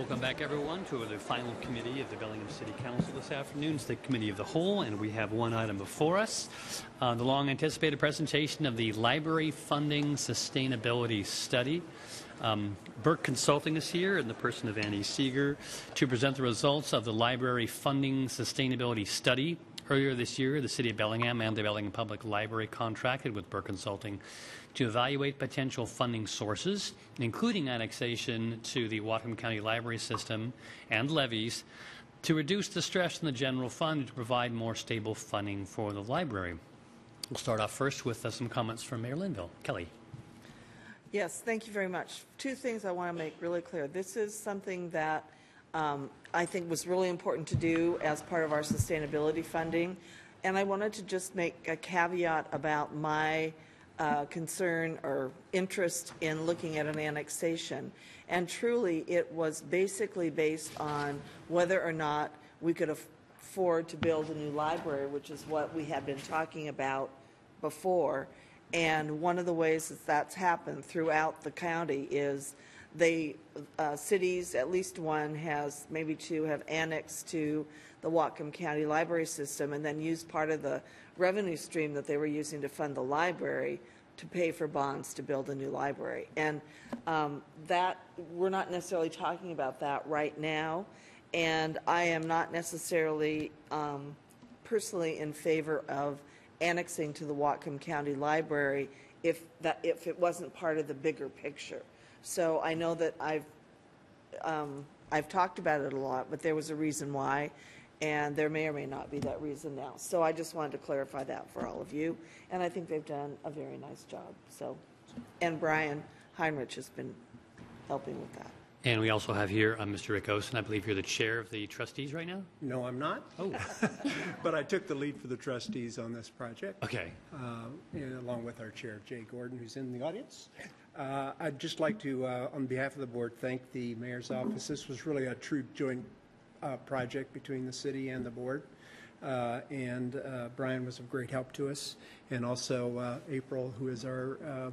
Welcome back, everyone, to the final committee of the Bellingham City Council this afternoon. It's the Committee of the Whole, and we have one item before us, the long-anticipated presentation of the Library Funding Sustainability Study. Burke Consulting is here in the person of Annie Seeger to present the results of the Library Funding Sustainability Study. Earlier this year, the City of Bellingham and the Bellingham Public Library contracted with Burke Consulting to evaluate potential funding sources, including annexation to the Whatcom County Library System and levies, to reduce the stress in the general fund and to provide more stable funding for the library. We'll start off first with some comments from Mayor Linville. Kelly. Yes, thank you very much. Two things I want to make really clear. This is something that I think was really important to do as part of our sustainability funding. And I wanted to just make a caveat about my concern or interest in looking at an annexation. And truly, it was basically based on whether or not we could afford to build a new library, which is what we had been talking about before. And one of the ways that that's happened throughout the county is cities, at least one has, maybe two, have annexed to the Whatcom County Library System and then used part of the revenue stream that they were using to fund the library to pay for bonds to build a new library. And that we're not necessarily talking about that right now. And I am not necessarily personally in favor of annexing to the Whatcom County Library if it wasn't part of the bigger picture. So I know that I've talked about it a lot, but there was a reason why, and there may or may not be that reason now. So I just wanted to clarify that for all of you, and I think they've done a very nice job. So, and Brian Heinrich has been helping with that. And we also have here Mr. Rick Osen. I believe you're the chair of the trustees right now? No, I'm not. Oh. But I took the lead for the trustees on this project. Okay. Along with our chair, Jay Gordon, who's in the audience. I'd just like to, on behalf of the board, thank the mayor's office. This was really a true joint project between the city and the board. And Brian was of great help to us. And also April, who is our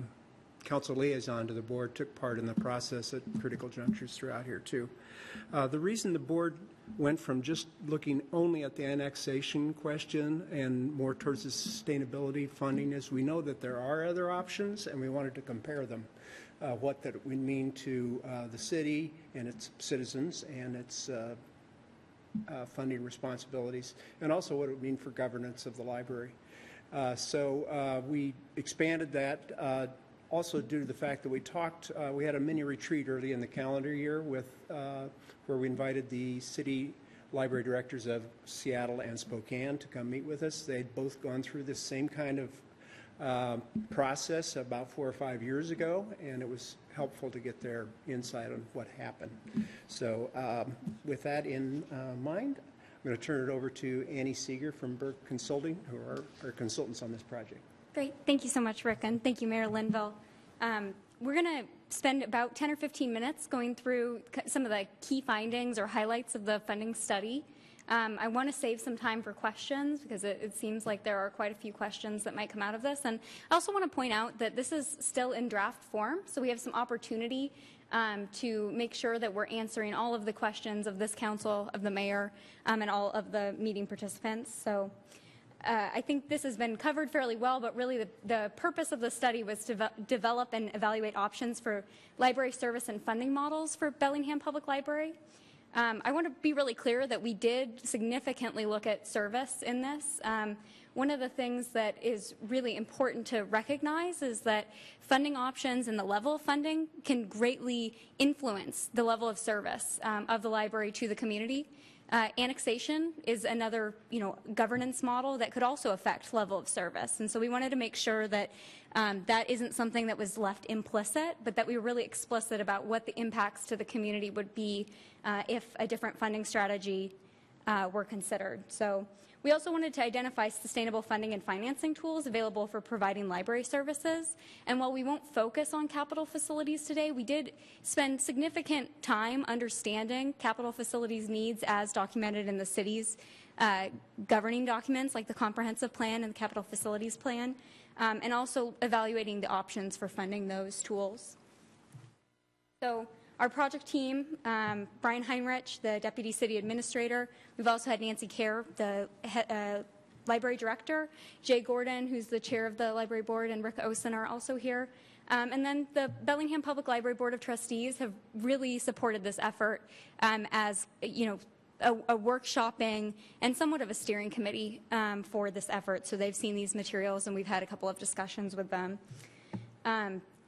council liaison to the board, took part in the process at critical junctures throughout here too. The reason the board went from just looking only at the annexation question and more towards the sustainability funding is we know that there are other options and we wanted to compare them. What that would mean to the city and its citizens and its funding responsibilities, and also what it would mean for governance of the library. So we expanded that also due to the fact that we had a mini retreat early in the calendar year with where we invited the city library directors of Seattle and Spokane to come meet with us. They'd both gone through this same kind of process about 4 or 5 years ago, and it was helpful to get their insight on what happened. So with that in mind, I'm going to turn it over to Annie Seeger from Burke Consulting, who are our consultants on this project. Great. Thank you so much, Rick, and thank you, Mayor Linville. We're going to spend about 10 or 15 minutes going through some of the key findings or highlights of the funding study. I want to save some time for questions because it seems like there are quite a few questions that might come out of this. And I also want to point out that this is still in draft form, so we have some opportunity to make sure that we're answering all of the questions of this council, of the mayor, and all of the meeting participants. So I think this has been covered fairly well, but really the purpose of the study was to develop and evaluate options for library service and funding models for Bellingham Public Library. I want to be really clear that we did significantly look at service in this. One of the things that is really important to recognize is that funding options and the level of funding can greatly influence the level of service of the library to the community. Annexation is another, governance model that could also affect level of service. And so we wanted to make sure that that isn't something that was left implicit, but that we were really explicit about what the impacts to the community would be if a different funding strategy were considered. So we also wanted to identify sustainable funding and financing tools available for providing library services. And while we won't focus on capital facilities today, we did spend significant time understanding capital facilities needs as documented in the city's governing documents like the comprehensive plan and the capital facilities plan, and also evaluating the options for funding those tools. So Our project team, Brian Heinrich, the Deputy City Administrator. We've also had Nancy Kerr, the Library Director. Jay Gordon, who's the Chair of the Library Board, and Rick Osen are also here. And then the Bellingham Public Library Board of Trustees have really supported this effort as, you know, a workshopping and somewhat of a steering committee for this effort. So they've seen these materials, and we've had a couple of discussions with them.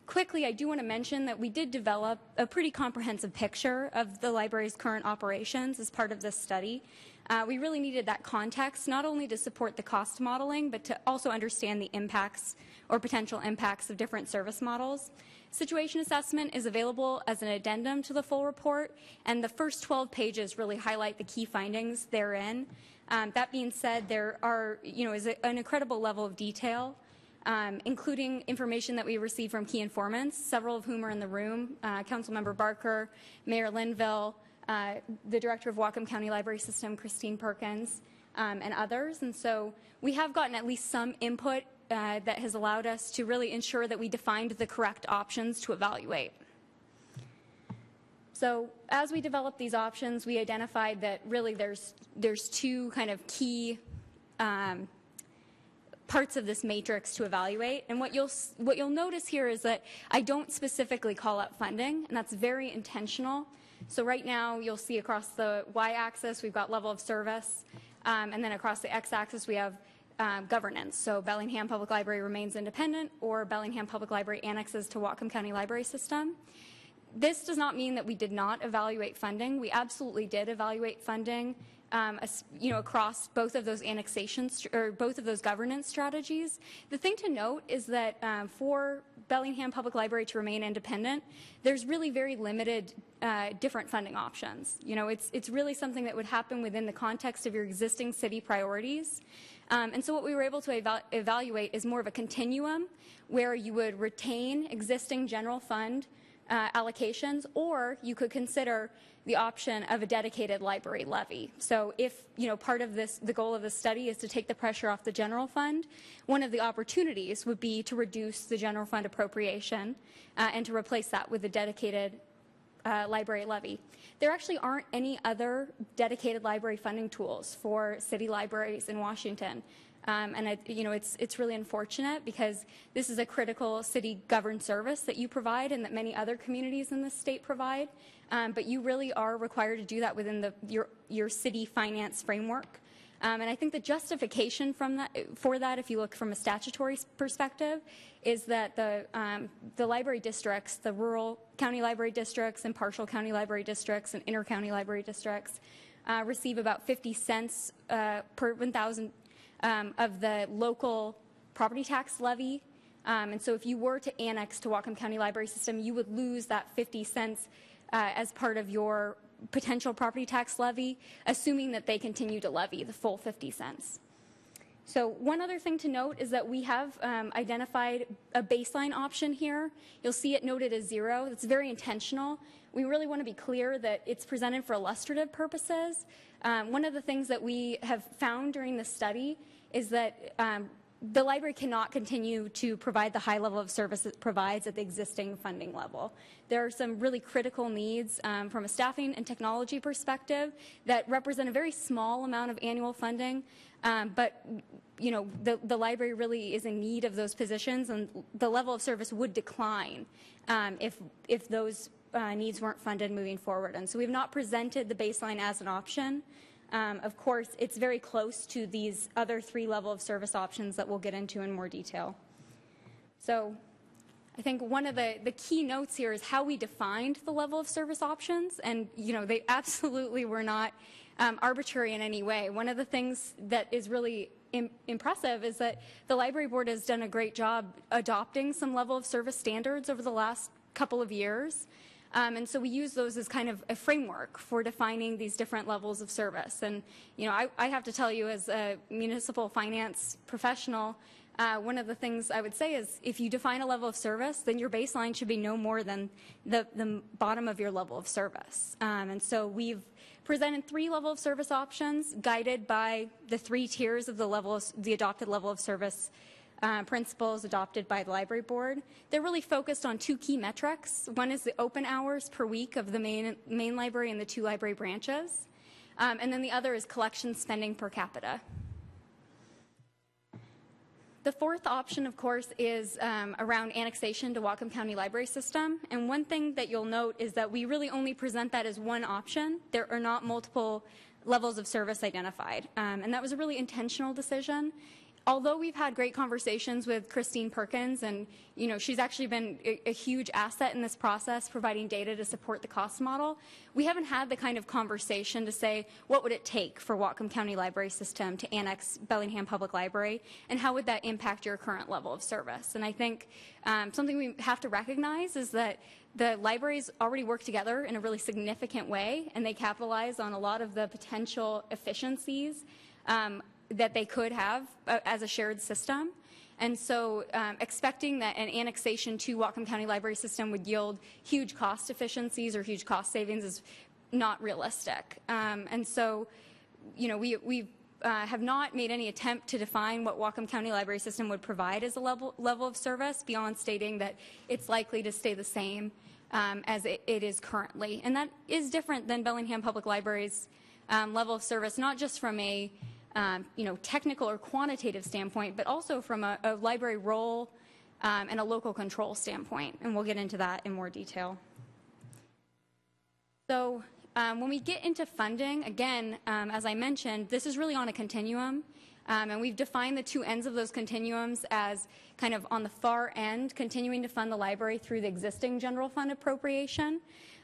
Quickly, I do want to mention that we did develop a pretty comprehensive picture of the library's current operations as part of this study. We really needed that context, not only to support the cost modeling, but to also understand the impacts or potential impacts of different service models. Situation assessment is available as an addendum to the full report, and the first 12 pages really highlight the key findings therein. That being said, there are, is an incredible level of detail, including information that we received from key informants, several of whom are in the room, Councilmember Barker, Mayor Linville, the Director of Whatcom County Library System, Christine Perkins, and others. And so we have gotten at least some input that has allowed us to really ensure that we defined the correct options to evaluate. So as we developed these options, we identified that really there's two kind of key parts of this matrix to evaluate. And what you'll notice here is that I don't specifically call out funding, and that's very intentional. So right now you'll see across the y-axis we've got level of service, and then across the x-axis we have governance. So Bellingham Public Library remains independent, or Bellingham Public Library annexes to Whatcom County Library System. This does not mean that we did not evaluate funding. We absolutely did evaluate funding, across both of those annexations or both of those governance strategies. The thing to note is that for Bellingham Public Library to remain independent, there's really very limited different funding options. It's really something that would happen within the context of your existing city priorities. And so what we were able to evaluate is more of a continuum where you would retain existing general fund allocations, or you could consider the option of a dedicated library levy. So if, part of the goal of the study is to take the pressure off the general fund, one of the opportunities would be to reduce the general fund appropriation and to replace that with a dedicated library levy. There actually aren't any other dedicated library funding tools for city libraries in Washington. It's really unfortunate because this is a critical city governed service that you provide and that many other communities in the state provide. But you really are required to do that within your city finance framework. And I think the justification for that, if you look from a statutory perspective, is that the library districts, the rural county library districts and partial county library districts and inter-county library districts receive about 50 cents per 1,000 of the local property tax levy. And so if you were to annex to Whatcom County Library System, you would lose that 50 cents as part of your potential property tax levy, assuming that they continue to levy the full 50 cents. So one other thing to note is that we have identified a baseline option here. You'll see it noted as 0. It's very intentional. We really want to be clear that it's presented for illustrative purposes. One of the things that we have found during the study is that the library cannot continue to provide the high level of service it provides at the existing funding level. There are some really critical needs from a staffing and technology perspective that represent a very small amount of annual funding, but the library really is in need of those positions, and the level of service would decline if those needs weren't funded moving forward. And so we've not presented the baseline as an option. Of course, it's very close to these other 3 level of service options that we'll get into in more detail. So I think one of the key notes here is how we defined the level of service options, and they absolutely were not arbitrary in any way. One of the things that is really impressive is that the library board has done a great job adopting some level of service standards over the last couple of years. And so we use those as kind of a framework for defining these different levels of service. And, I have to tell you, as a municipal finance professional, one of the things I would say is if you define a level of service, then your baseline should be no more than the bottom of your level of service. And so we've presented 3 level of service options guided by the 3 tiers of the adopted level of service principles adopted by the library board. They're really focused on two key metrics. One is the open hours per week of the main library and the 2 library branches. And then the other is collection spending per capita. The fourth option, of course, is around annexation to Whatcom County Library System. And one thing that you'll note is that we really only present that as one option. There are not multiple levels of service identified. And that was a really intentional decision. Although we've had great conversations with Christine Perkins, and she's actually been a huge asset in this process, providing data to support the cost model, we haven't had the kind of conversation to say, what would it take for Whatcom County Library System to annex Bellingham Public Library, and how would that impact your current level of service? And I think something we have to recognize is that the libraries already work together in a really significant way, and they capitalize on a lot of the potential efficiencies that they could have as a shared system. And so expecting that an annexation to Whatcom County Library System would yield huge cost efficiencies or huge cost savings is not realistic. And so, we have not made any attempt to define what Whatcom County Library System would provide as a level of service beyond stating that it's likely to stay the same as it is currently. And that is different than Bellingham Public Library's level of service, not just from a technical or quantitative standpoint, but also from a library role and a local control standpoint. And we'll get into that in more detail. So when we get into funding, again, as I mentioned, this is really on a continuum. And we've defined the two ends of those continuums as kind of on the far end, continuing to fund the library through the existing general fund appropriation,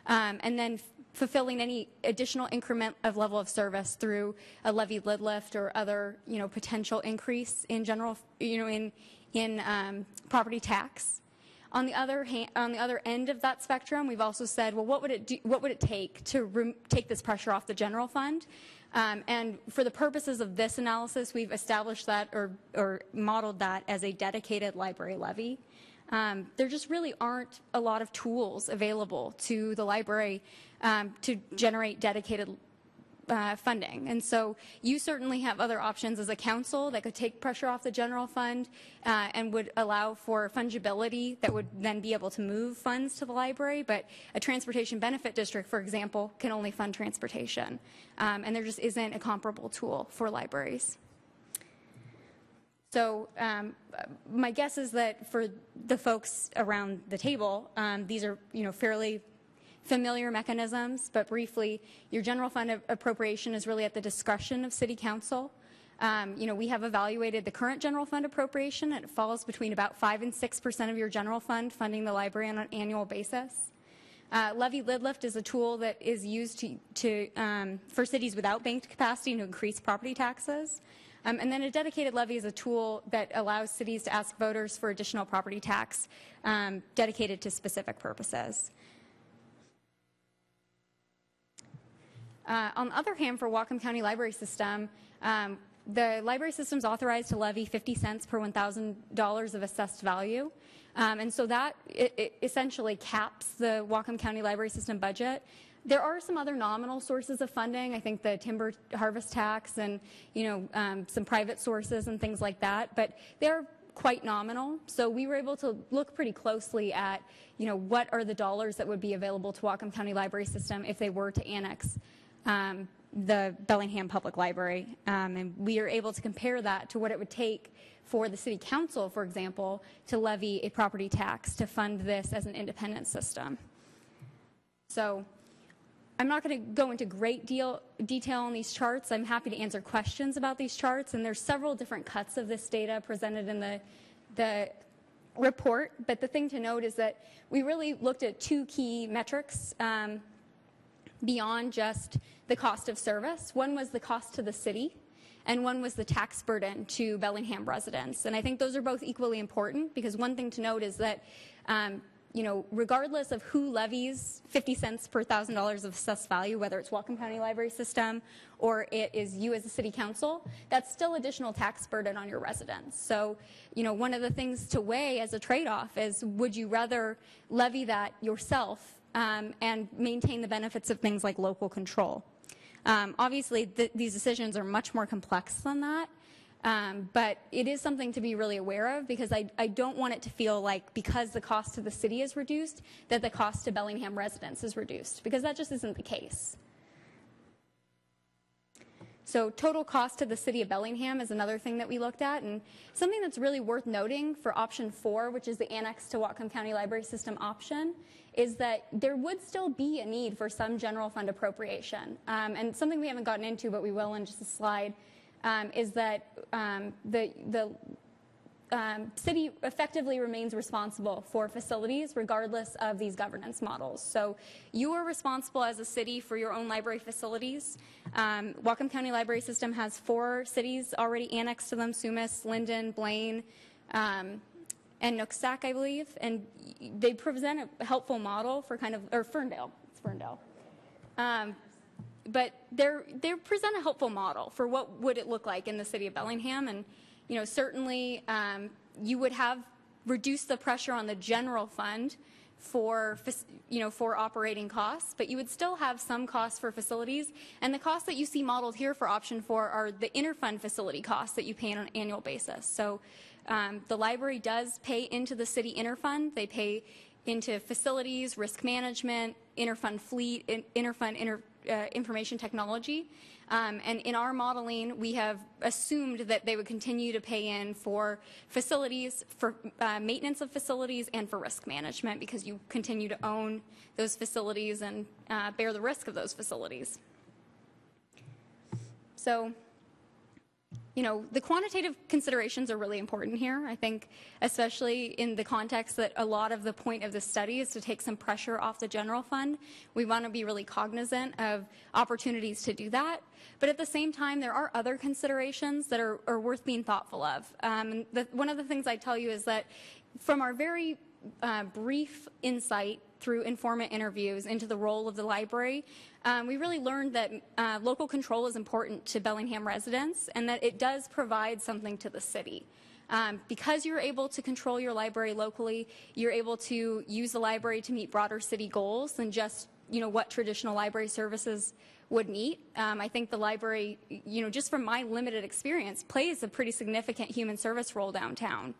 and then fulfilling any additional increment of level of service through a levy lid lift or other, potential increase in general, in property tax. On the other hand, on the other end of that spectrum, we've also said, well, what would it take to take this pressure off the general fund? And for the purposes of this analysis, we've established that or modeled that as a dedicated library levy. There just really aren't a lot of tools available to the library to generate dedicated funding. And so you certainly have other options as a council that could take pressure off the general fund and would allow for fungibility that would then be able to move funds to the library. But a transportation benefit district, for example, can only fund transportation. And there just isn't a comparable tool for libraries. So my guess is that for the folks around the table, these are fairly familiar mechanisms, but briefly, your general fund appropriation is really at the discretion of City Council. We have evaluated the current general fund appropriation, and it falls between about 5% and 6% of your general fund funding the library on an annual basis. Levy lid lift is a tool that is used for cities without banked capacity to increase property taxes. And then a dedicated levy is a tool that allows cities to ask voters for additional property tax dedicated to specific purposes. On the other hand, for Whatcom County Library System, the library system is authorized to levy 50 cents per $1,000 of assessed value. And so that it essentially caps the Whatcom County Library System budget. There are some other nominal sources of funding. I think the timber harvest tax and, some private sources and things like that. But they're quite nominal. So we were able to look pretty closely at, what are the dollars that would be available to Whatcom County Library System if they were to annex the Bellingham Public Library. And we are able to compare that to what it would take for the City Council, for example, to levy a property tax to fund this as an independent system. So I'm not going to go into great detail on these charts. I'm happy to answer questions about these charts, and there's several different cuts of this data presented in the report. But the thing to note is that we really looked at two key metrics beyond just the cost of service. One was the cost to the city, and one was the tax burden to Bellingham residents. And I think those are both equally important, because one thing to note is that regardless of who levies 50 cents per $1,000 of assessed value, whether it's Whatcom County Library System or it is you as a city council, that's still additional tax burden on your residents. So, one of the things to weigh as a trade-off is, would you rather levy that yourself and maintain the benefits of things like local control? Obviously, these decisions are much more complex than that. But it is something to be really aware of, because I don't want it to feel like because the cost to the city is reduced, that the cost to Bellingham residents is reduced, because that just isn't the case. So total cost to the city of Bellingham is another thing that we looked at, and something that's really worth noting for option 4, which is the annex to Whatcom County Library System option, is that there would still be a need for some general fund appropriation. And something we haven't gotten into, but we will in just a slide, is that the city effectively remains responsible for facilities regardless of these governance models. So you are responsible as a city for your own library facilities. Whatcom County Library System has 4 cities already annexed to them: Sumas, Linden, Blaine, and Nooksack, I believe. And they present a helpful model for or Ferndale. It's Ferndale. But they present a helpful model for what would it look like in the city of Bellingham. And certainly you would have reduced the pressure on the general fund for operating costs, but you would still have some costs for facilities. And the costs that you see modeled here for option 4 are the interfund facility costs that you pay on an annual basis. So the library does pay into the city interfund. They pay into facilities, risk management, interfund fleet, interfund information technology. And in our modeling, we have assumed that they would continue to pay in for facilities, for maintenance of facilities, and for risk management, because you continue to own those facilities and bear the risk of those facilities. So, the quantitative considerations are really important here. I think, especially in the context that a lot of the point of the study is to take some pressure off the general fund. We want to be really cognizant of opportunities to do that. But at the same time, there are other considerations that are worth being thoughtful of. One of the things I tell you is that from our very brief insight through informant interviews into the role of the library, we really learned that local control is important to Bellingham residents, and that it does provide something to the city. Because you're able to control your library locally, you're able to use the library to meet broader city goals than just what traditional library services would meet. I think the library, just from my limited experience, plays a pretty significant human service role downtown.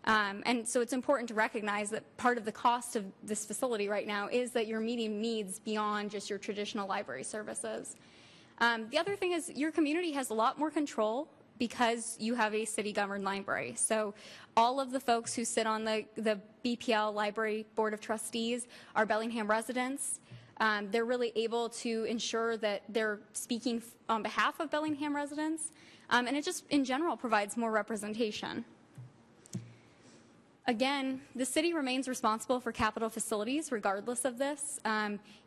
And so it's important to recognize that part of the cost of this facility right now is that you're meeting needs beyond just your traditional library services. The other thing is your community has a lot more control because you have a city-governed library. So all of the folks who sit on the BPL Library Board of Trustees are Bellingham residents. They're really able to ensure that they're speaking on behalf of Bellingham residents. And it just, in general, provides more representation. Again, the city remains responsible for capital facilities regardless of this.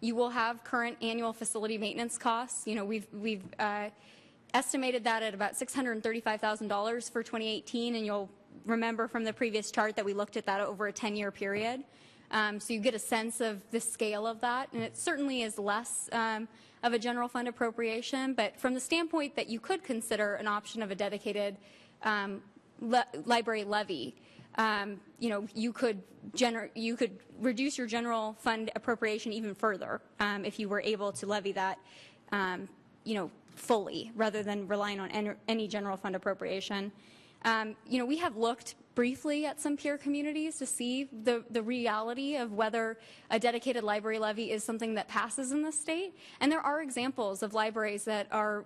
You will have current annual facility maintenance costs. We've estimated that at about $635,000 for 2018, and you'll remember from the previous chart that we looked at that over a 10-year period. So you get a sense of the scale of that, and it certainly is less of a general fund appropriation, but from the standpoint that you could consider an option of a dedicated library levy, you could reduce your general fund appropriation even further if you were able to levy that, fully rather than relying on any general fund appropriation. We have looked briefly at some peer communities to see the reality of whether a dedicated library levy is something that passes in the state. And there are examples of libraries that are,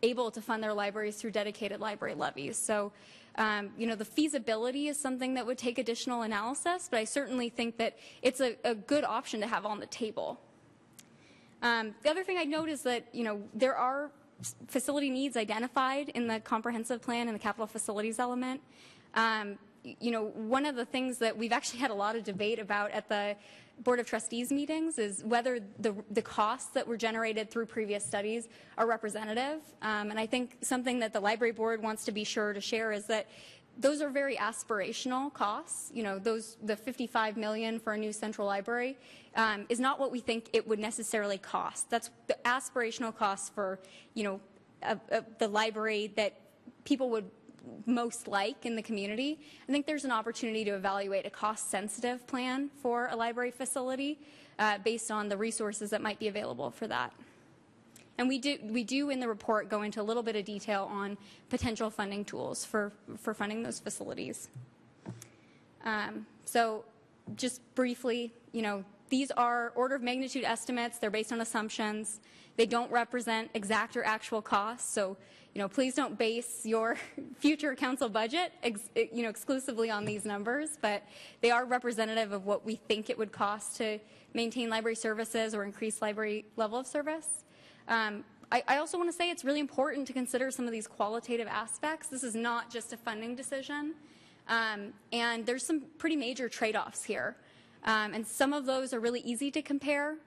able to fund their libraries through dedicated library levies. So, the feasibility is something that would take additional analysis, but I certainly think that it's a good option to have on the table. The other thing I'd note is that, there are facility needs identified in the comprehensive plan and the capital facilities element. One of the things that we've actually had a lot of debate about at the Board of Trustees meetings is whether the costs that were generated through previous studies are representative. And I think something that the Library Board wants to be sure to share is that those are very aspirational costs. The $55 million for a new central library is not what we think it would necessarily cost. That's the aspirational costs for, the library that people would most like in the community. I think there's an opportunity to evaluate a cost-sensitive plan for a library facility based on the resources that might be available for that. And we do in the report go into a little bit of detail on potential funding tools for funding those facilities. So just briefly, these are order of magnitude estimates. They're based on assumptions. They don't represent exact or actual costs. So, please don't base your future council budget, exclusively on these numbers, but they are representative of what we think it would cost to maintain library services or increase library level of service. I also want to say it's really important to consider some of these qualitative aspects. This is not just a funding decision, and there's some pretty major trade-offs here. And some of those are really easy to compare.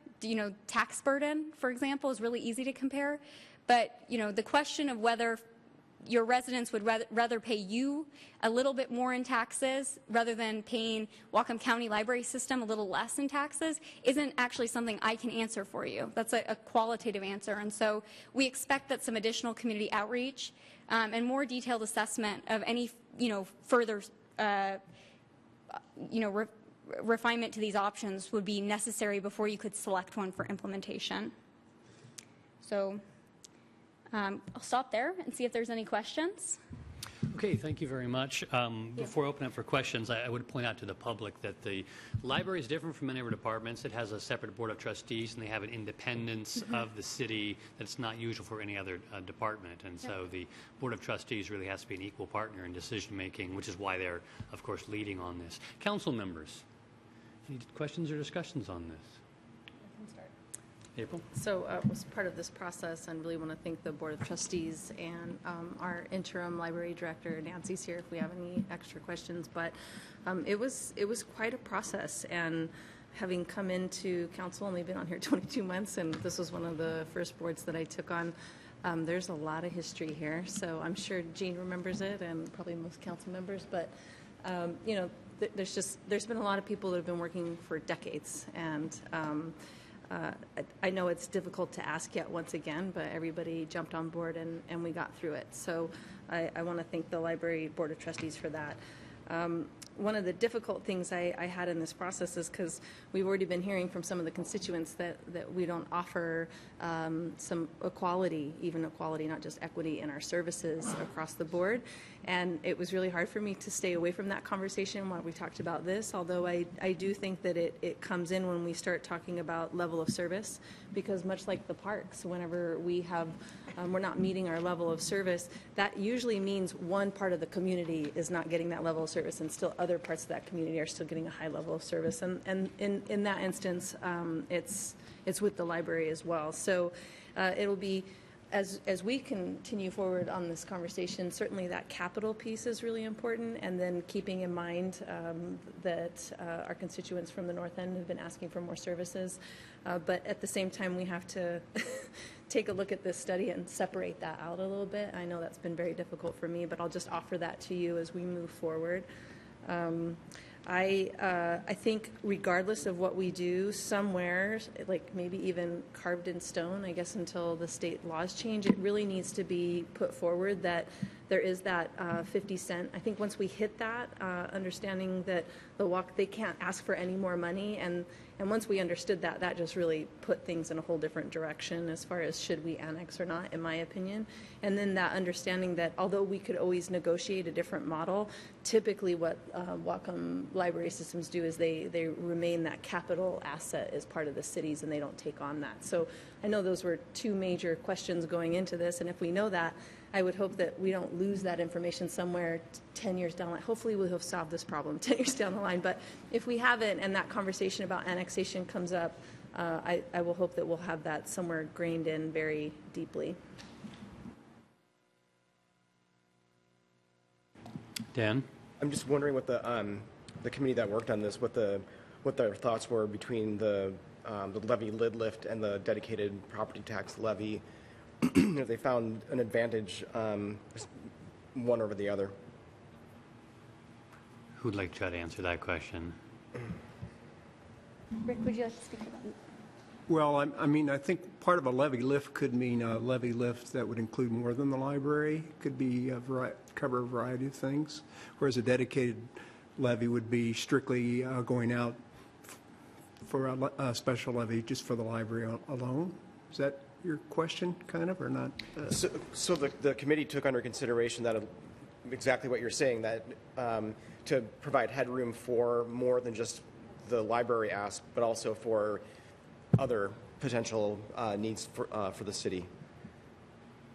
Tax burden, for example, is really easy to compare. But, the question of whether your residents would rather pay you a little bit more in taxes rather than paying Whatcom County Library System a little less in taxes isn't actually something I can answer for you. That's a qualitative answer. And so we expect that some additional community outreach and more detailed assessment of any, further, refinement to these options would be necessary before you could select one for implementation. So I'll stop there and see if there's any questions. Okay, thank you very much. Before I open up for questions, I would point out to the public that the library is different from many other departments. It has a separate board of trustees, and they have an independence of the city that's not usual for any other department. And so the board of trustees really has to be an equal partner in decision making, which is why they're, of course, leading on this. Council members, any questions or discussions on this? April? So was part of this process, and really want to thank the Board of Trustees and our interim library director, Nancy's here if we have any extra questions. But it was quite a process, and having come into council, only been on here 22 months, and this was one of the first boards that I took on. There's a lot of history here, so I'm sure Jean remembers it, and probably most council members. But there's been a lot of people that have been working for decades, and I know it's difficult to ask yet once again, but everybody jumped on board and we got through it. So I want to thank the Library Board of Trustees for that. One of the difficult things I had in this process is because we've already been hearing from some of the constituents that we don't offer some equality, even equality, not just equity in our services across the board. And it was really hard for me to stay away from that conversation while we talked about this, although I do think that it comes in when we start talking about level of service, because much like the parks, whenever we have we're not meeting our level of service, that usually means one part of the community is not getting that level of service, and still other parts of that community are still getting a high level of service. And in that instance, it's with the library as well. So it'll be, as we continue forward on this conversation, certainly that capital piece is really important, and then keeping in mind that our constituents from the North End have been asking for more services. But at the same time, we have to take a look at this study and separate that out a little bit. I know that's been very difficult for me, but I'll just offer that to you as we move forward. I think regardless of what we do, somewhere, like maybe even carved in stone, I guess until the state laws change, it really needs to be put forward that there is that 50 cent. I think once we hit that, understanding that they can't ask for any more money, and once we understood that, that just really put things in a whole different direction as far as should we annex or not, in my opinion. And then that understanding that although we could always negotiate a different model, typically what Whatcom Library Systems do is they remain that capital asset as part of the cities, and they don't take on that. So I know those were two major questions going into this, and if we know that, I would hope that we don't lose that information somewhere 10 years down the line. Hopefully we'll have solved this problem 10 years down the line. But if we haven't, and that conversation about annexation comes up, I will hope that we'll have that somewhere grained in very deeply. Dan? I'm just wondering what the committee that worked on this, what their thoughts were between the levy lid lift and the dedicated property tax levy. If they found an advantage one over the other. Who'd like to try to answer that question? Rick, would you like to speak to that? Well, I mean, I think part of a levy lift could mean a levy lift that would include more than the library. It could be cover a variety of things, whereas a dedicated levy would be strictly going out for a special levy just for the library alone. Is that your question, kind of, or not? So the committee took under consideration that exactly what you're saying, that to provide headroom for more than just the library ask, but also for other potential needs for the city.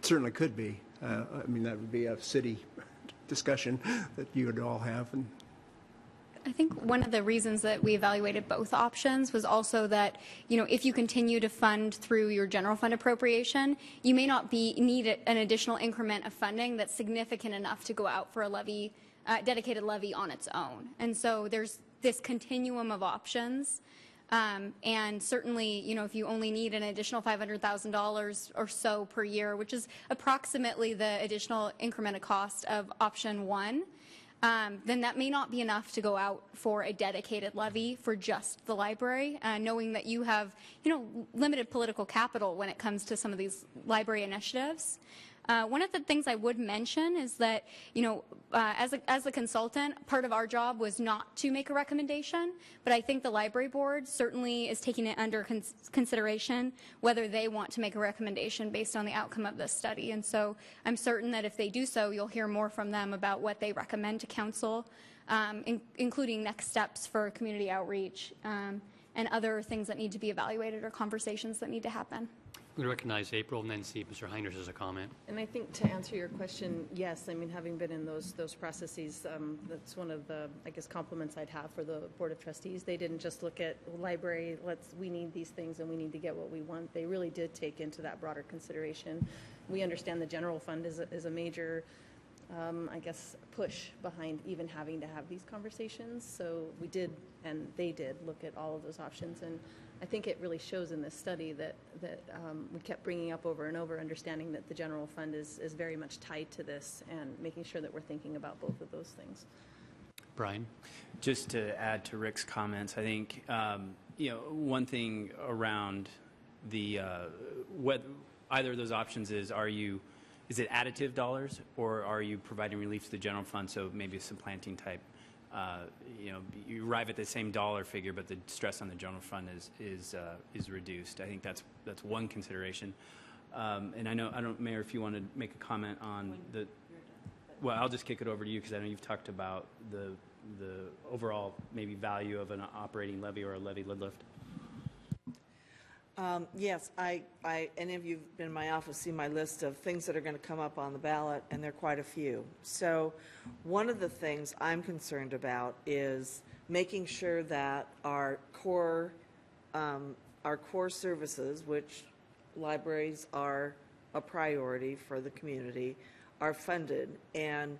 Certainly could be. I mean, that would be a city discussion that you would all have. And I think one of the reasons that we evaluated both options was also that, if you continue to fund through your general fund appropriation, you may not need an additional increment of funding that's significant enough to go out for a levy, dedicated levy on its own. And so there's this continuum of options. And certainly, if you only need an additional $500,000 or so per year, which is approximately the additional incremental cost of option one, then that may not be enough to go out for a dedicated levy for just the library, knowing that you have, limited political capital when it comes to some of these library initiatives. One of the things I would mention is that, as a consultant, part of our job was not to make a recommendation, but I think the library board certainly is taking it under consideration whether they want to make a recommendation based on the outcome of this study. And so I'm certain that if they do so, you'll hear more from them about what they recommend to council, including next steps for community outreach and other things that need to be evaluated or conversations that need to happen. We recognize April and then see if Mr. Heiners has a comment. And I think to answer your question, yes, I mean, having been in those processes, that's one of the, I guess, compliments I'd have for the Board of Trustees. They didn't just look at library, we need these things and we need to get what we want. They really did take into that broader consideration. We understand the general fund is a major, I guess, push behind even having to have these conversations. So we did, and they did, look at all of those options. And I think it really shows in this study that we kept bringing up over and over, understanding that the general fund is very much tied to this and making sure that we're thinking about both of those things. Brian? Just to add to Rick's comments, I think, one thing around the, either of those options is it additive dollars or are you providing relief to the general fund, so maybe a supplanting type? You arrive at the same dollar figure, but the stress on the general fund is reduced. I think that's one consideration. And I don't, Mayor, if you want to make a comment on the. Well, I'll just kick it over to you because I know you've talked about the overall maybe value of an operating levy or a levy lid lift. Yes, any of you who've been in my office see my list of things that are going to come up on the ballot, and there are quite a few. So one of the things I'm concerned about is making sure that our core services, which libraries are a priority for the community, are funded, and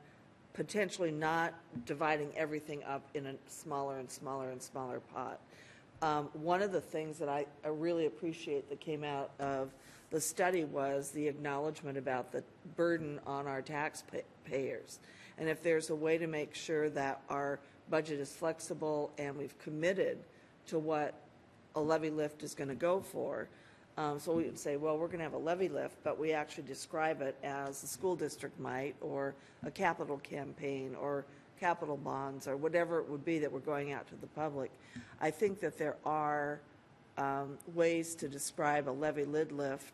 potentially not dividing everything up in a smaller and smaller and smaller pot. One of the things that I really appreciate that came out of the study was the acknowledgement about the burden on our taxpayers. And if there's a way to make sure that our budget is flexible and we've committed to what a levy lift is going to go for, so we would say, well, we're going to have a levy lift, but we actually describe it as the school district might, or a capital campaign, or capital bonds, or whatever it would be that we're going out to the public. I think that there are ways to describe a levy lid lift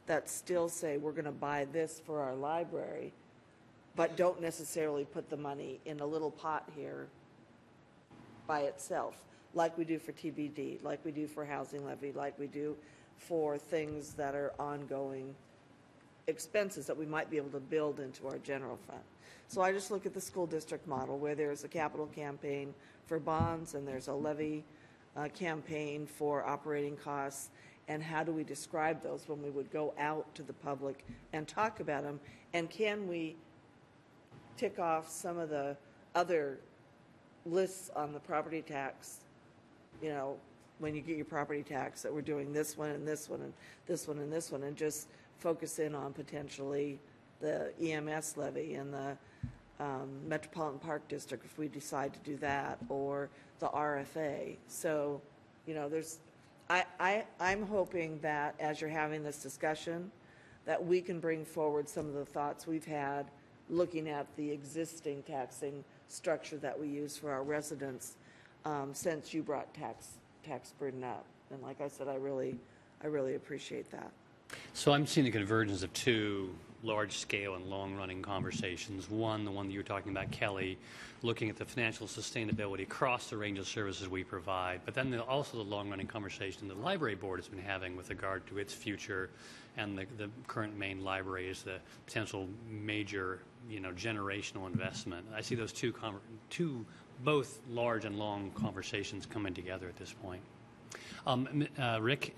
that still say we're going to buy this for our library, but don't necessarily put the money in a little pot here by itself, like we do for TBD, like we do for housing levy, like we do for things that are ongoing expenses that we might be able to build into our general fund. So I just look at the school district model where there's a capital campaign for bonds and there's a levy campaign for operating costs, and how do we describe those when we would go out to the public and talk about them, and can we tick off some of the other lists on the property tax, when you get your property tax, that we're doing this one and this one and this one and this one, and just focus in on potentially the EMS levy and the Metropolitan Park District if we decide to do that, or the RFA. So, I'm hoping that as you're having this discussion, that we can bring forward some of the thoughts we've had looking at the existing taxing structure that we use for our residents since you brought tax burden up. And like I said, I really appreciate that. So I'm seeing the convergence of two large-scale and long-running conversations. One, the one that you were talking about, Kelly, looking at the financial sustainability across the range of services we provide, but then also the long-running conversation the library board has been having with regard to its future, and the current main library is the potential major, generational investment. I see those two both large and long conversations coming together at this point. Rick,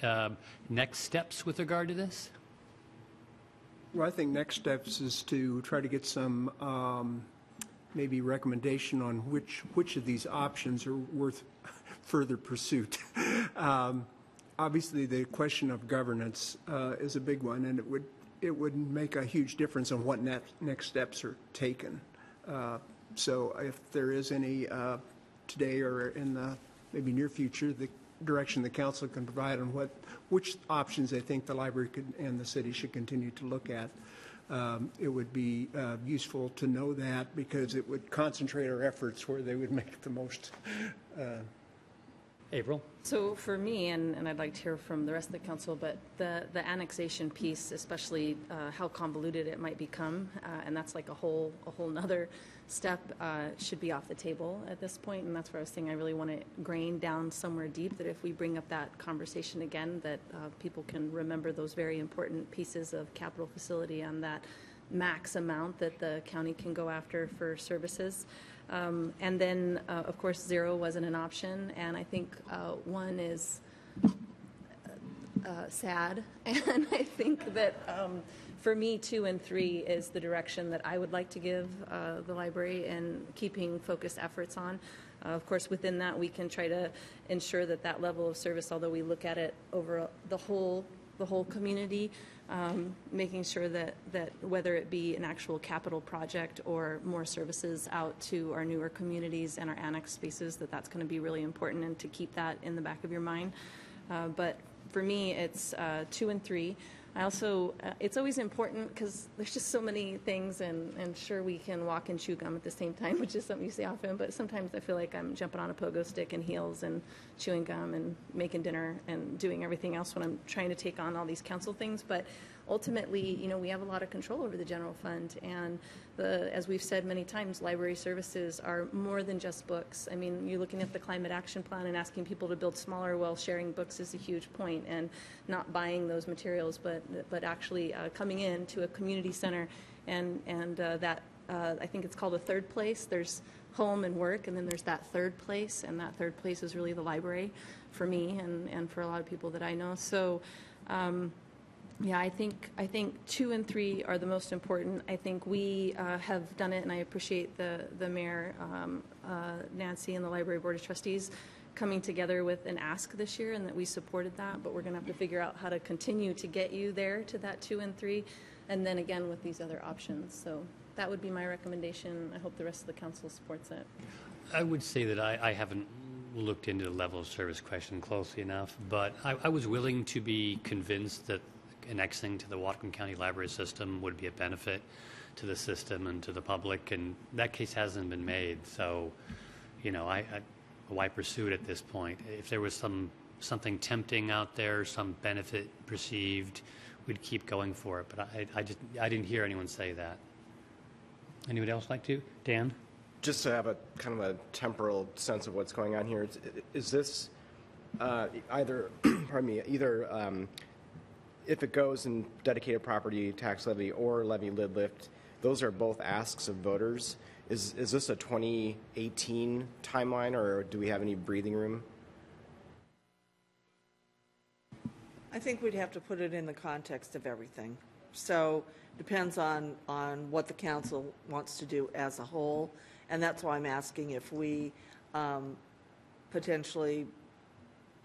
next steps with regard to this? Well, I think next steps is to try to get some maybe recommendation on which of these options are worth further pursuit. Obviously, the question of governance is a big one, and it would make a huge difference on what next steps are taken. So if there is any today or in the maybe near future, the direction the council can provide on which options they think the library and the city should continue to look at, it would be useful to know that, because it would concentrate our efforts where they would make the most. April? So for me, and I'd like to hear from the rest of the council, but the annexation piece, especially how convoluted it might become, and that's like a whole nother step, should be off the table at this point. And that's where I was saying I really want to grain down somewhere deep, that if we bring up that conversation again, that people can remember those very important pieces of capital facility and that max amount that the county can go after for services. And then, of course, 0 wasn't an option, and I think 1 is sad. And I think that for me, 2 and 3 is the direction that I would like to give the library and keeping focused efforts on. Of course, within that, we can try to ensure that level of service, although we look at it over the whole community, making sure that whether it be an actual capital project or more services out to our newer communities and our annex spaces, that's going to be really important, and to keep that in the back of your mind. But for me, it's 2 and 3. I also, it's always important because there's just so many things, and sure, we can walk and chew gum at the same time, which is something you say often, but sometimes I feel like I'm jumping on a pogo stick and heels and chewing gum and making dinner and doing everything else when I'm trying to take on all these council things. But ultimately, we have a lot of control over the general fund, and as we've said many times, library services are more than just books. I mean, you're looking at the climate action plan and asking people to build smaller. Well, sharing books is a huge point, and not buying those materials, but actually coming in to a community center, and that I think it's called a third place. There's home and work, and then there's that third place, and that third place is really the library for me and for a lot of people that I know. So. Yeah, I think 2 and 3 are the most important. I think we have done it, and I appreciate the mayor, Nancy, and the library board of trustees coming together with an ask this year, and that we supported that. But we're going to have to figure out how to continue to get you there to that 2 and 3, and then again with these other options. So that would be my recommendation. I hope the rest of the council supports it. I would say that I haven't looked into the level of service question closely enough, but I was willing to be convinced that annexing to the Whatcom County Library System would be a benefit to the system and to the public, and that case hasn't been made. So, why pursue it at this point? If there was something tempting out there, some benefit perceived, we'd keep going for it. But I didn't hear anyone say that. Anyone else like to? Dan? Just to have a kind of a temporal sense of what's going on here, is this either, if it goes in dedicated property tax levy or levy lid lift, those are both asks of voters. Is this a 2018 timeline, or do we have any breathing room? I think we'd have to put it in the context of everything. So depends on what the council wants to do as a whole, and that's why I'm asking if we potentially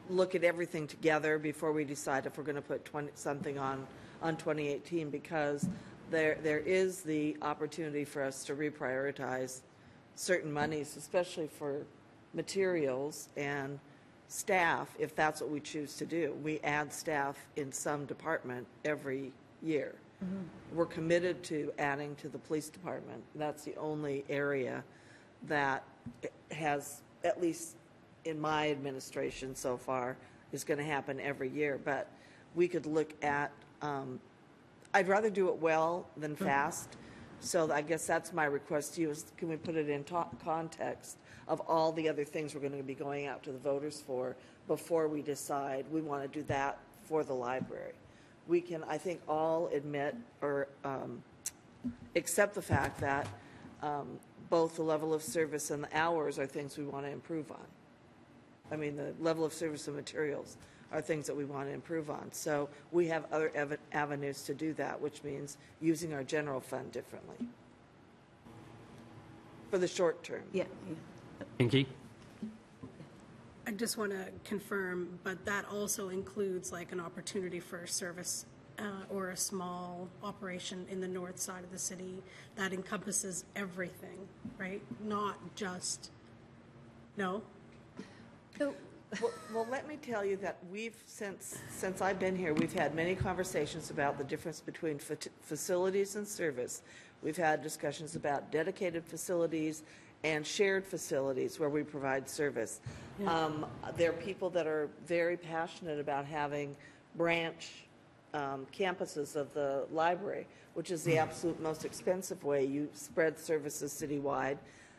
look at everything together before we decide if we're going to put something on 2018, because there is the opportunity for us to reprioritize certain monies, especially for materials and staff, if that's what we choose to do. We add staff in some department every year. Mm-hmm. We're committed to adding to the police department. That's the only area that has, at least in my administration so far, is going to happen every year. But we could look at I'd rather do it well than fast. So I guess that's my request to you is, can we put it in context of all the other things we're going to be going out to the voters for before we decide we want to do that for the library? We can, I think, all admit or accept the fact that both the level of service and the hours are things we want to improve on. I mean, the level of service and materials are things that we want to improve on. So we have other avenues to do that, which means using our general fund differently for the short term. Yeah. Pinky? I just want to confirm, but that also includes like an opportunity for service or a small operation in the north side of the city that encompasses everything, right? Not just, no? So, Well, let me tell you that we've, since I've been here, we've had many conversations about the difference between facilities and service. We've had discussions about dedicated facilities and shared facilities where we provide service. There are people that are very passionate about having branch campuses of the library, which is the absolute most expensive way you spread services citywide.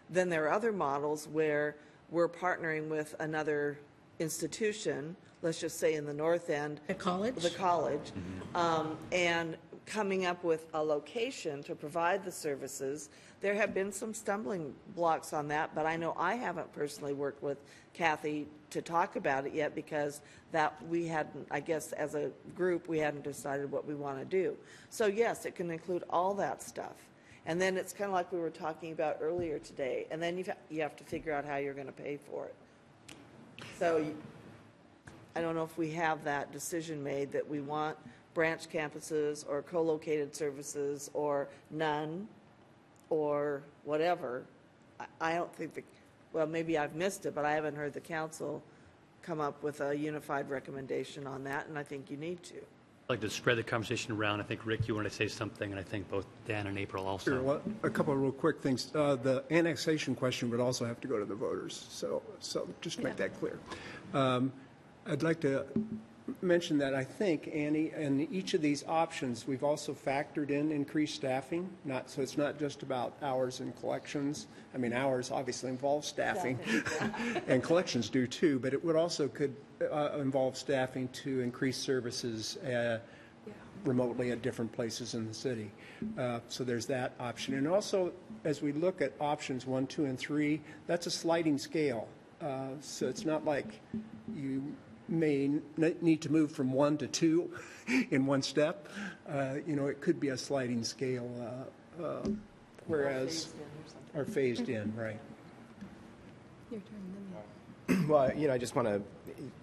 Then there are other models where we're partnering with another institution, let's just say in the north end. The college? The college, and coming up with a location to provide the services. There have been some stumbling blocks on that, but I know I haven't personally worked with Kathy to talk about it yet because that we hadn't, I guess as a group, we hadn't decided what we want to do. So yes, it can include all that stuff. And then it's kind of like we were talking about earlier today, and then you have to figure out how you're going to pay for it. So I don't know if we have that decision made that we want branch campuses or co-located services or none or whatever. I don't think well, maybe I've missed it, but I haven't heard the council come up with a unified recommendation on that, and I think you need to. I'd like to spread the conversation around. I think, Rick, you want to say something, and I think both Dan and April also. Sure. Well, a couple of real quick things. The annexation question would also have to go to the voters, so just to make that clear. I'd like to mention that I think, Annie, in each of these options, we've also factored in increased staffing. So it's not just about hours and collections. I mean, hours obviously involve staffing, and collections do too, but it would also could involve staffing to increase services remotely at different places in the city. So there's that option. And also, as we look at options 1, 2, and 3, that's a sliding scale. So it's not like you may need to move from 1 to 2 in one step. It could be a sliding scale, whereas, or phased in, right. Your turn, then. Well, I just want to,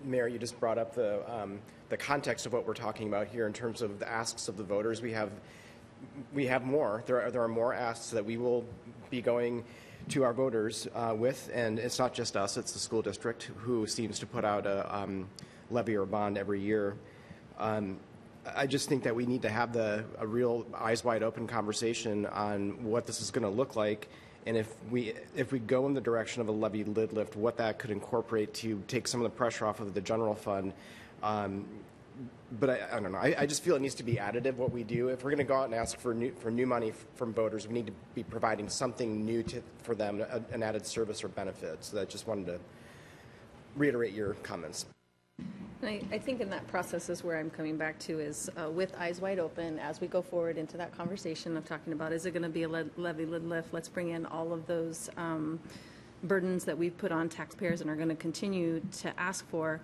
Mayor, you just brought up the context of what we're talking about here in terms of the asks of the voters. We have more. There are more asks that we will be going to our voters with, and it's not just us, it's the school district who seems to put out a levy or bond every year. I just think that we need to have a real eyes wide open conversation on what this is going to look like, and if we go in the direction of a levy lid lift, what that could incorporate to take some of the pressure off of the general fund. But I don't know. I just feel it needs to be additive what we do. If we're going to go out and ask for new money from voters, we need to be providing something new for them, an added service or benefit. So I just wanted to reiterate your comments. And I think in that process is where I'm coming back to is with eyes wide open as we go forward into that conversation of talking about, is it going to be a levy lid lift? Let's bring in all of those burdens that we've put on taxpayers and are going to continue to ask for.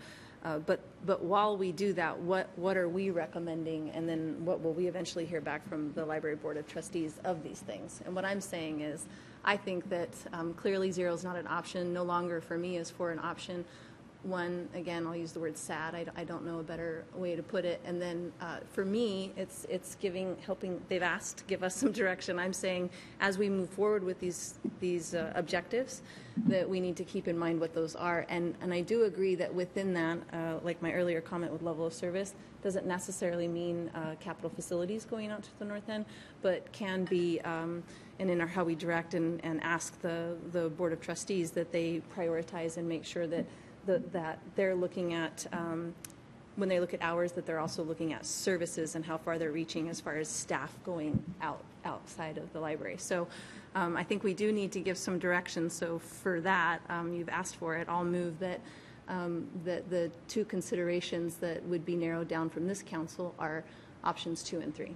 But while we do that, what are we recommending, and then what will we eventually hear back from the Library Board of Trustees of these things? And what I'm saying is, I think that clearly zero is not an option. No longer for me is for an option. One, again, I'll use the word sad. I don't know a better way to put it. And then for me, it's helping. They've asked to give us some direction. I'm saying as we move forward with these objectives, that we need to keep in mind what those are. And I do agree that within that, like my earlier comment with level of service, doesn't necessarily mean capital facilities going out to the north end, but can be, and in how we direct and ask the Board of Trustees that they prioritize and make sure that that they're looking at when they look at hours, that they're also looking at services and how far they're reaching as far as staff going outside of the library. So I think we do need to give some direction. So for that, you've asked for it. I'll move that the two considerations that would be narrowed down from this council are options 2 and 3.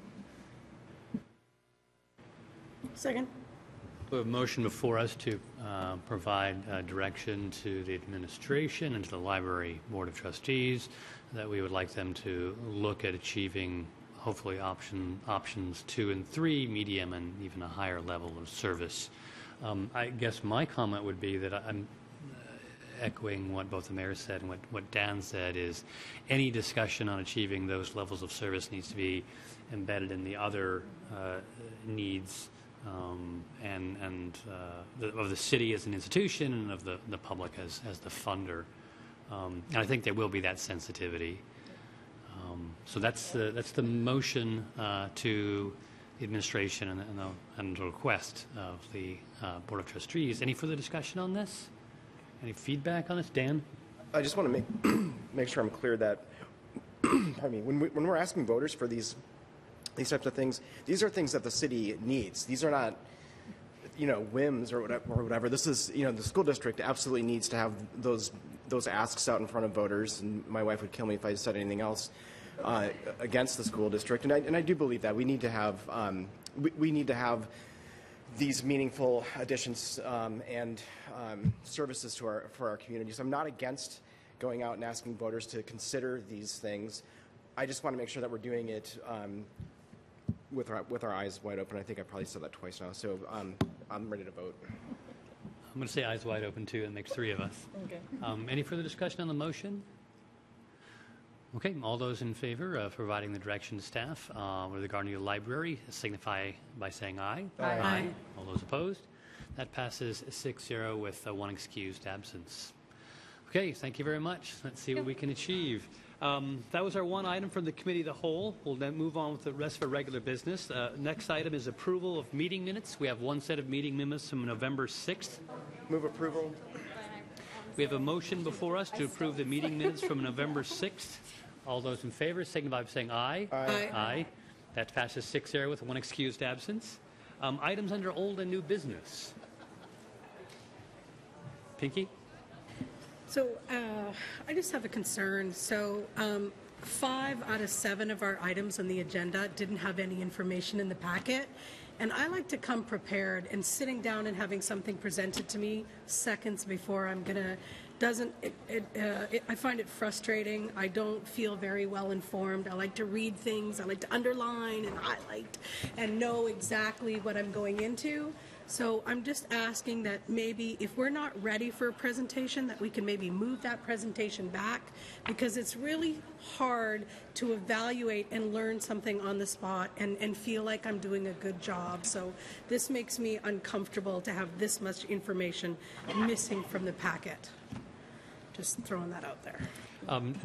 Second. We have a motion before us to provide direction to the administration and to the Library Board of Trustees that we would like them to look at achieving hopefully options 2 and 3, medium and even a higher level of service. I guess my comment would be that I'm echoing what both the mayor said and what Dan said is any discussion on achieving those levels of service needs to be embedded in the other needs of the city as an institution and of the public as the funder. And I think there will be that sensitivity. So that's the motion to the administration and the request of the Board of Trustees. Any further discussion on this? Any feedback on this? Dan? I just want to make sure I'm clear that, pardon me, when we're asking voters for these types of things, these are things that the city needs. These are not, whims or whatever. This is, the school district absolutely needs to have those asks out in front of voters. And my wife would kill me if I said anything else against the school district. And I do believe that we need to have these meaningful additions and services for our communities. I'm not against going out and asking voters to consider these things. I just want to make sure that we're doing it with our eyes wide open. I think I probably said that twice now, so I'm ready to vote. I'm going to say eyes wide open too. That makes 3 of us. Okay. Any further discussion on the motion? Okay, all those in favor of providing the direction to staff with regard to the library signify by saying aye. Aye. All those opposed? That passes 6-0 with 1 excused absence. Okay, thank you very much. Let's see what we can achieve. That was our one item from the Committee of the Whole. We'll then move on with the rest of our regular business. Next item is approval of meeting minutes. We have one set of meeting minutes from November 6th. Move approval. We have a motion before us to approve the meeting minutes from November 6th. All those in favor signify by saying aye. Aye. Aye. That passes 6-0 with 1 excused absence. Items under old and new business. Pinky? So I just have a concern. So 5 out of 7 of our items on the agenda didn't have any information in the packet. And I like to come prepared, and sitting down and having something presented to me seconds before I'm going to I find it frustrating. I don't feel very well informed. I like to read things. I like to underline and highlight and know exactly what I'm going into. So I'm just asking that maybe if we're not ready for a presentation, that we can maybe move that presentation back, because it's really hard to evaluate and learn something on the spot and feel like I'm doing a good job. So this makes me uncomfortable to have this much information missing from the packet. Just throwing that out there.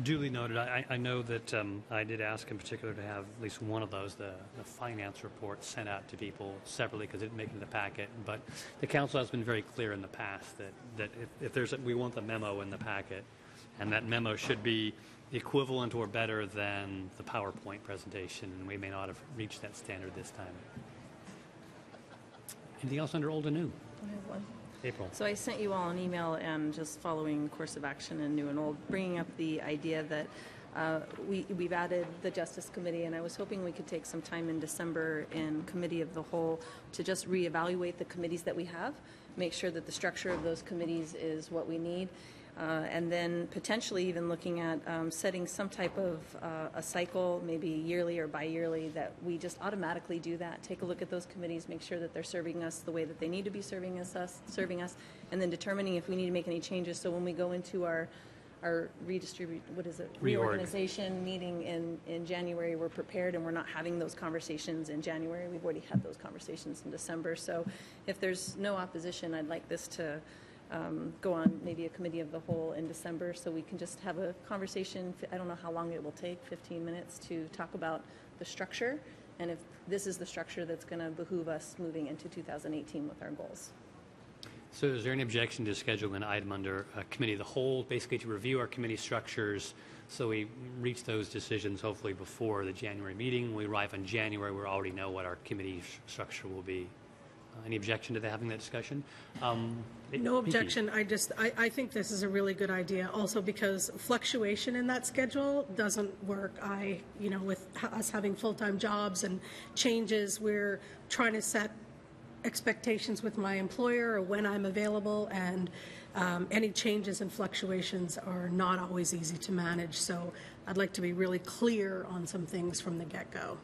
Duly noted. I know that I did ask in particular to have at least one of those, the finance report, sent out to people separately because it didn't make it in the packet. But the council has been very clear in the past that if there's we want the memo in the packet, and that memo should be equivalent or better than the PowerPoint presentation, and we may not have reached that standard this time. Anything else under old and new? I have one. April. So I sent you all an email and just following course of action in new and old, bringing up the idea that we've added the Justice Committee, and I was hoping we could take some time in December in Committee of the Whole to just reevaluate the committees that we have, make sure that the structure of those committees is what we need, and then potentially even looking at setting some type of a cycle, maybe yearly or bi-yearly, that we just automatically do that. Take a look at those committees, make sure that they're serving us the way that they need to be serving us, and then determining if we need to make any changes. So when we go into our reorganization meeting in January, we're prepared, and we're not having those conversations in January. We've already had those conversations in December. So if there's no opposition, I'd like this to go on maybe a Committee of the Whole in December, so we can just have a conversation. I don't know how long it will take, 15 minutes, to talk about the structure, and if this is the structure that's going to behoove us moving into 2018 with our goals. So is there any objection to scheduling an item under Committee of the Whole, basically to review our committee structures so we reach those decisions hopefully before the January meeting? When we arrive in January, we already know what our committee structure will be. Any objection to having that discussion? No objection. I think this is a really good idea also because fluctuation in that schedule doesn't work. With us having full-time jobs and changes, we're trying to set expectations with my employer or when I'm available, and any changes and fluctuations are not always easy to manage. So I'd like to be really clear on some things from the get-go.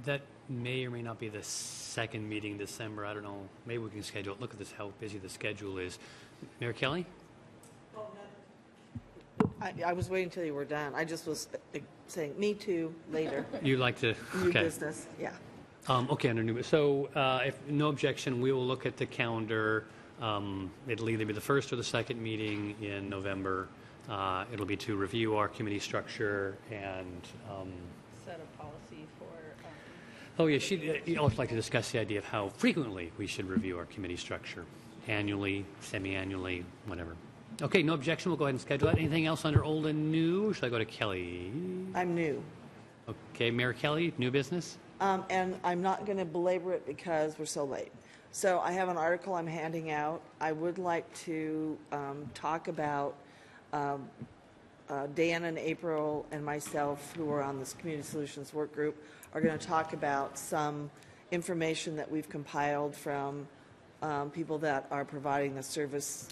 That may or may not be the second meeting in December. I don't know. Maybe we can schedule it. Look at this, how busy the schedule is. Mayor Kelly? I was waiting until you were done. I just was saying, me too, later. You'd like to? New Okay. business, yeah. Okay, under new. So if no objection, we will look at the calendar. It'll either be the first or the second meeting in November. It'll be to review our committee structure and Set a policy for. oh, yeah, she'd also like to discuss the idea of how frequently we should review our committee structure. Annually, semi-annually, whatever. Okay, no objection. We'll go ahead and schedule that. Anything else under old and new? Should I go to Kelly? I'm new. Okay, Mayor Kelly, new business? And I'm not going to belabor it because we're so late. So I have an article I'm handing out. I would like to talk about Dan and April and myself, who are on this Community Solutions Work Group, are going to talk about some information that we've compiled from people that are providing the service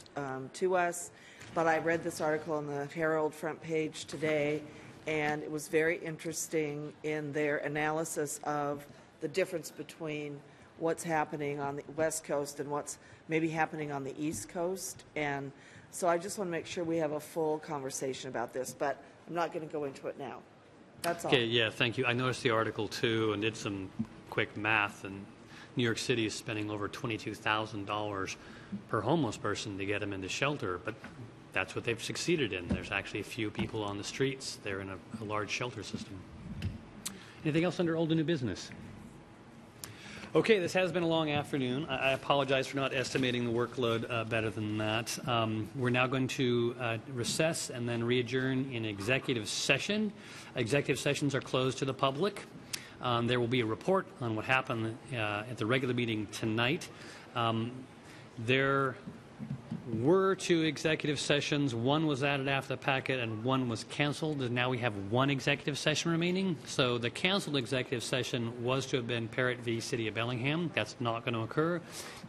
to us. But I read this article on the Herald front page today, and it was very interesting in their analysis of the difference between what's happening on the West Coast and what's maybe happening on the East Coast. And so I just want to make sure we have a full conversation about this, but I'm not going to go into it now. That's all. Okay, yeah, thank you. I noticed the article too and did some quick math, and New York City is spending over $22,000 per homeless person to get them into shelter, but that's what they've succeeded in. There's actually a few people on the streets. They're in a large shelter system. Anything else under old and new business? Okay, this has been a long afternoon. I apologize for not estimating the workload better than that. We're now going to recess and then re-adjourn in executive session. Executive sessions are closed to the public. There will be a report on what happened at the regular meeting tonight. There were 2 executive sessions. One was added after the packet and one was canceled. And now we have 1 executive session remaining. So the canceled executive session was to have been Parrott v. City of Bellingham. That's not going to occur.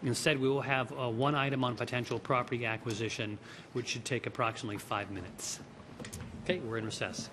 Instead, we will have 1 item on potential property acquisition, which should take approximately 5 minutes. Okay, we're in recess.